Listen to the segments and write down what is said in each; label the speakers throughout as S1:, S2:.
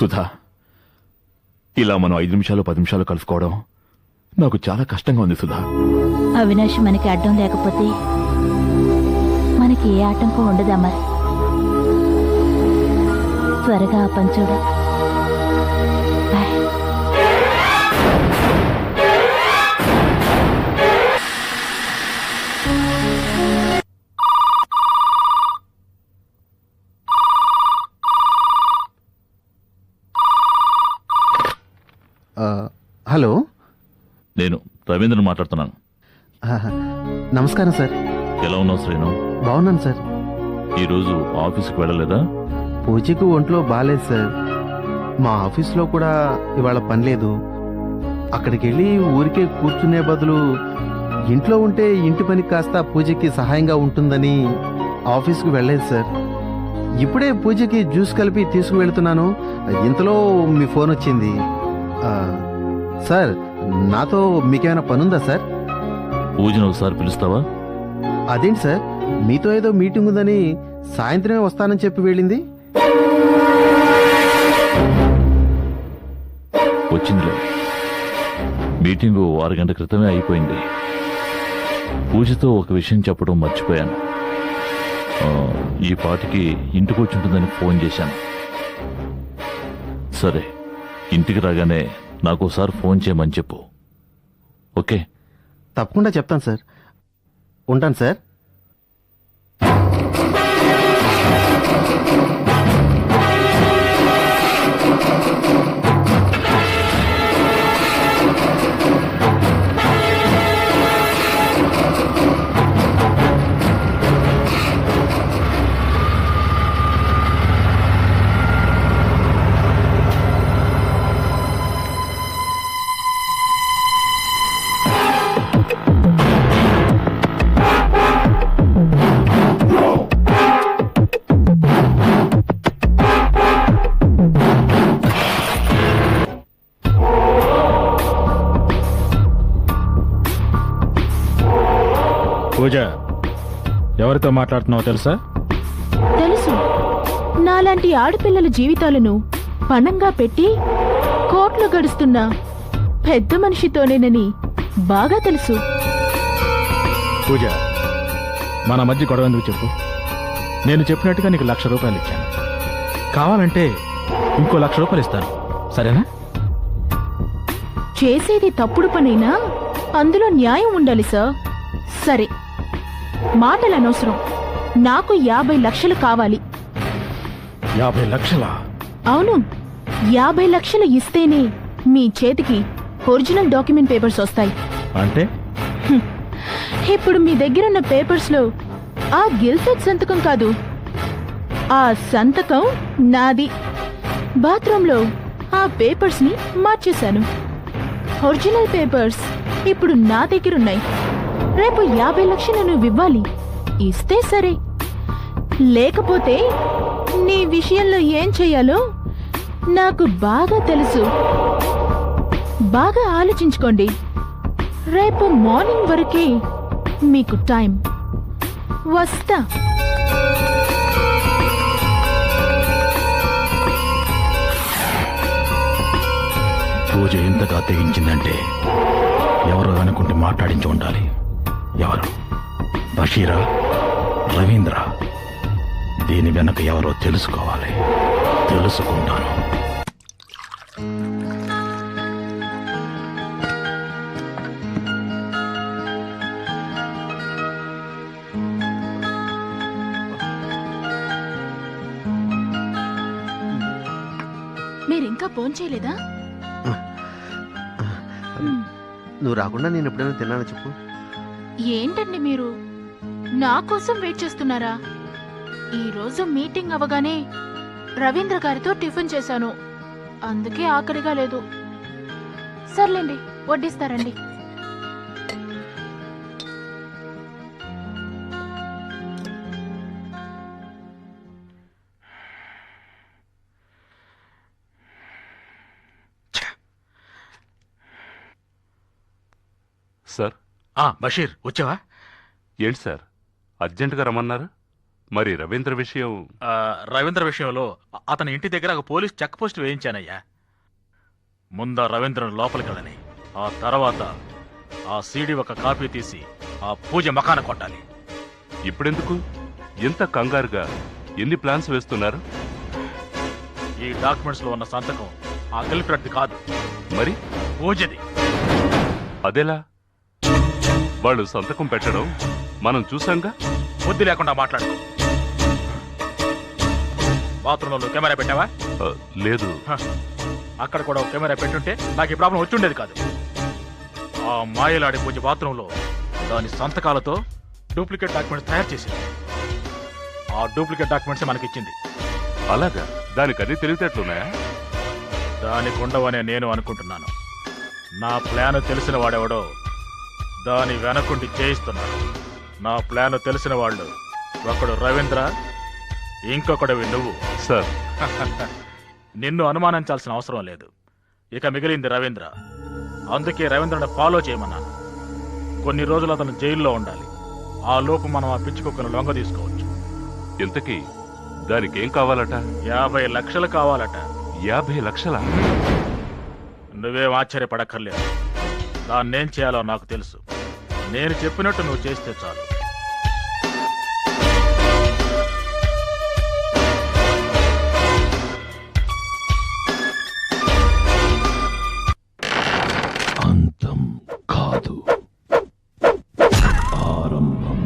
S1: సుధా, ఇలా మనం 5 నిమిషాలు 10 నిమిషాలు కలుసుకోవడం నాకు చాలా కష్టంగా ఉంది సుధా.
S2: అవినాష్ మనకి అడ్డం లేకపోతే మనకి ఏ ఆటంకం ఉండదా మరి? త్వరగా ఆ పని చూడు. బాయ్.
S3: హలో,
S1: నేను రవీంద్రను మాట్లాడుతున్నాను.
S3: నమస్కారం సార్.
S1: ఎలా ఉన్నావు శ్రీను?
S3: బాగున్నాను సార్.
S1: ఈరోజు ఆఫీస్కి వెళ్ళలేదా?
S3: పూజకి ఒంట్లో బాగాలేదు సార్. మా ఆఫీస్లో కూడా ఇవాళ పని లేదు. అక్కడికి వెళ్ళి ఊరికే కూర్చునే బదులు ఇంట్లో ఉంటే ఇంటి పని కాస్త పూజకి సహాయంగా ఉంటుందని ఆఫీస్కి వెళ్ళలేదు సార్. ఇప్పుడే పూజకి జ్యూస్ కలిపి తీసుకువెళ్తున్నాను. ఇంతలో మీ ఫోన్ వచ్చింది. సార్, నాతో మీకేమైనా పనుందా సార్?
S1: పూజను ఒకసారి పిలుస్తావా?
S3: అదేంటి సార్, మీతో ఏదో మీటింగ్ ఉందని సాయంత్రమే వస్తానని చెప్పి వెళ్ళింది.
S1: వచ్చిందిలే. మీటింగు 6 గంటల క్రితమే అయిపోయింది. పూజతో ఒక విషయం చెప్పడం మర్చిపోయాను. ఈ పాటికి ఇంటికి వచ్చి ఉంటుందని ఫోన్ చేశాను. సరే, ఇంటికి రాగానే నాకు ఒకసారి ఫోన్ చేయమని చెప్పు. ఓకే?
S3: తప్పకుండా చెప్తాను సార్. ఉంటాను సార్.
S4: పూజ, ఎవరితో మాట్లాడుతున్నావో తెలుసా?
S5: తెలుసు. నాలాంటి ఆడపిల్లల జీవితాలను పణంగా పెట్టి కోట్లు గడుస్తున్న పెద్ద మనిషితోనేనని బాగా తెలుసు.
S4: పూజ, మన మధ్య గొడవ ఎందుకు చెప్పు. నేను చెప్పినట్టుగా నీకు ₹1,00,000 ఇచ్చాను. కావాలంటే ఇంకో ₹1,00,000 ఇస్తాను, సరేనా?
S5: చేసేది తప్పుడు పనైనా అందులో న్యాయం ఉండాలి సార్. సరే, మాటలు అనవసరం. నాకు 50 లక్షలు కావాలి.
S4: 50 లక్షలా?
S5: అవును, 50 లక్షలు ఇస్తేనే మీ చేతికి ఒరిజినల్ డాక్యుమెంట్ పేపర్స్ వస్తాయి.
S4: అంటే
S5: ఇప్పుడు మీ దగ్గరున్న పేపర్స్ లో ఆ గిల్ఫెడ్ సంతకం కాదు, ఆ సంతకం నాది. బాత్రూమ్ లో ఆ పేపర్స్ ని మార్చేశాను. ఒరిజినల్ పేపర్స్ ఇప్పుడు నా దగ్గరున్నాయి. రేపు 50 లక్షలు నువ్వు ఇవ్వాలి. ఇస్తే సరే, లేకపోతే నీ విషయంలో ఏం చెయ్యాలో నాకు బాగా తెలుసు. బాగా ఆలోచించుకోండి. రేపు మార్నింగ్ వరకే మీకు టైం. వస్తా.
S4: పూజ ఎంతగా తెగించిందంటే ఎవరో అనుకుంటే మాట్లాడించి ఉండాలి. ఎవరు? బషీరా? రవీంద్ర? దీని వెనక ఎవరో తెలుసుకోవాలి. తెలుసుకుంటాను.
S5: మీరింకా ఫోన్ చేయలేదా?
S3: నువ్వు రాకుండా నేను ఎప్పుడైనా తిన్నాను చెప్పు.
S5: ఏంటండి మీరు నా కోసం వెయిట్ చేస్తున్నారా? ఈ రోజు మీటింగ్ అవగానే రవీంద్ర గారితో టిఫిన్ చేశాను, అందుకే ఆకలిగా లేదు. సర్లేండి, వడ్డిస్తారండి.
S6: సార్.
S4: బషీర్, వచ్చావా?
S6: ఏంటి సార్, అర్జెంటుగా రమ్మన్నారు? మరి రవీంద్ర విషయం?
S4: రవీంద్ర విషయంలో అతని ఇంటి దగ్గర ఒక పోలీస్ చెక్ పోస్ట్ వేయించానయ్యా. ముందా రవీంద్రను లోపలికి వెళ్ళని, ఆ తర్వాత ఆ సీడీ ఒక కాపీ తీసి ఆ పూజ మకాన కొట్టాలి.
S6: ఇప్పుడెందుకు ఎంత కంగారుగా? ఎన్ని ప్లాన్స్ వేస్తున్నారు?
S4: ఈ డాక్యుమెంట్స్ లో ఉన్న సంతకం ఆ కల్పిరెడ్డి కాదు,
S6: మరి
S4: పూజది.
S6: అదెలా? వాళ్ళు సంతకం పెట్టడం మనం చూసాంగా.
S4: బుద్ధి లేకుండా మాట్లాడు. బాత్రూంలో కెమెరా పెట్టావా?
S6: లేదు.
S4: అక్కడ కూడా ఒక కెమెరా పెట్టుంటే నాకు ఈ ప్రాబ్లం వచ్చి ఉండేది కాదు. ఆ మాయలాడి పూజ బాత్రూంలో దాని సంతకాలతో డూప్లికేట్ డాక్యుమెంట్స్ తయారు చేసింది. ఆ డూప్లికేట్ డాక్యుమెంట్స్ మనకిచ్చింది.
S6: అలాగా? దానికి అన్ని తెలివితేటలున్నాయా?
S4: దానికి ఉండవనే నేను అనుకుంటున్నాను. నా ప్లాన్ తెలిసిన వాడెవడో దాని వెనకుండి చేయిస్తున్నాడు. నా ప్లాన్ తెలిసిన వాళ్ళు ఒకడు రవీంద్ర, ఇంకొకడివి నువ్వు.
S6: సార్,
S4: నిన్ను అనుమానించాల్సిన అవసరం లేదు. ఇక మిగిలింది రవీంద్ర. అందుకే రవీంద్రను ఫాలో చేయమన్నాను. కొన్ని రోజులు అతను జైల్లో ఉండాలి. ఆ లోపు మనం ఆ పిచ్చి కుక్కను లొంగ తీసుకోవచ్చు.
S6: ఇంతకీ దానికి ఏం కావాలట?
S4: 50 లక్షలు కావాలట.
S6: 50 లక్షలా?
S4: నువ్వేం ఆశ్చర్యపడక్కర్లేదు. దాన్నేం చేయాలో నాకు తెలుసు. నేను చెప్పినట్టు నువ్వు చేస్తే చాలు.
S1: అంతం కాదు, ఆరంభం.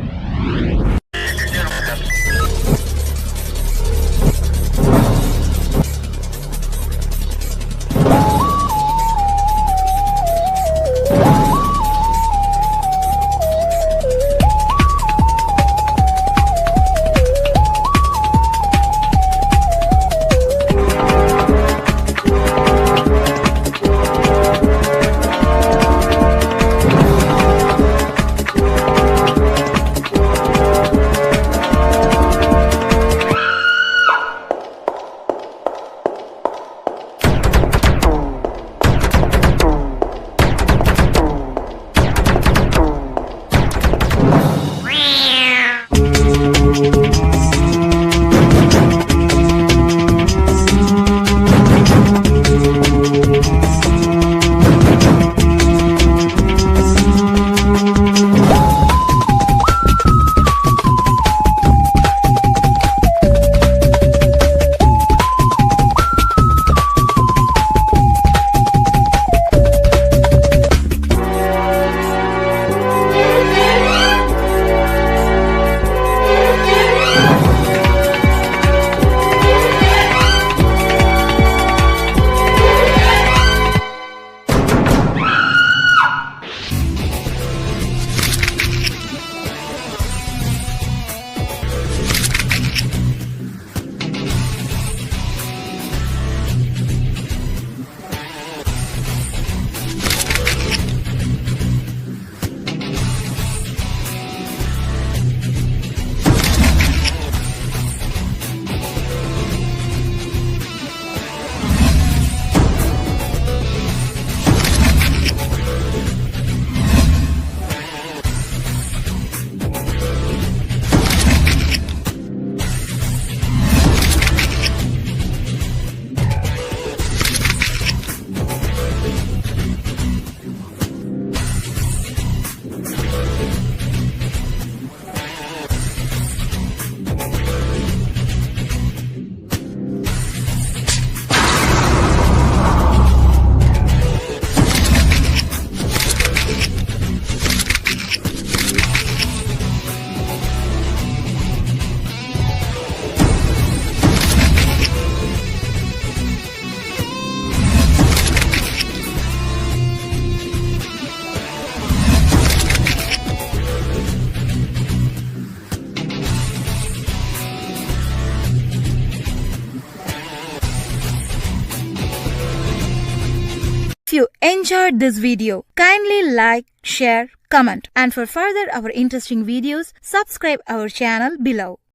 S7: If you enjoyed this video, kindly like, share, comment, and for further our interesting videos, subscribe our channel below.